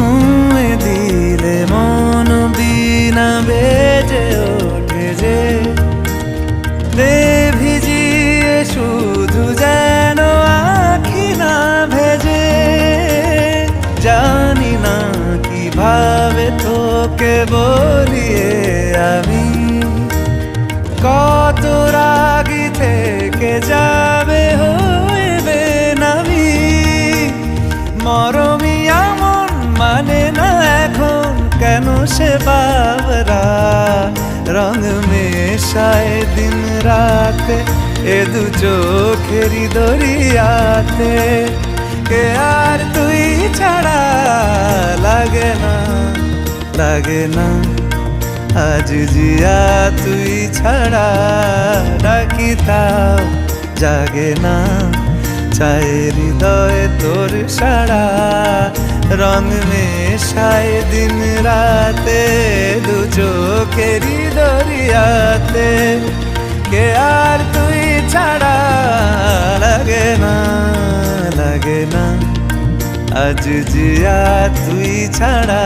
ছুঁয়ে দিলে মন বিনা বেজে ওঠে যে দে ভিজিয়ে শুধু যেন আখি না ভেজে। জানি না কিভাবে তোকে বলিয়ে আমি কত রাগি থেকে যাবে হইবে নামি। মরমি এমন মানে না এখন কেন সে বাবরা রং মেশায় দিন রাতে এ দু চোখেরই দরিয়াতে। কে আর তুই ছাড়া লাগে না লাগে না আজ জিয়া তুই ছাড়া ডাকি তাও জাগে না। চায় হৃদয় তোর সারা রং মেশায় দিন রাতে দু চোখেরই দরিয়াতে। কে আর তুই ছাড়া লাগে না লাগে না আজ জিয়া তুই ছাড়া।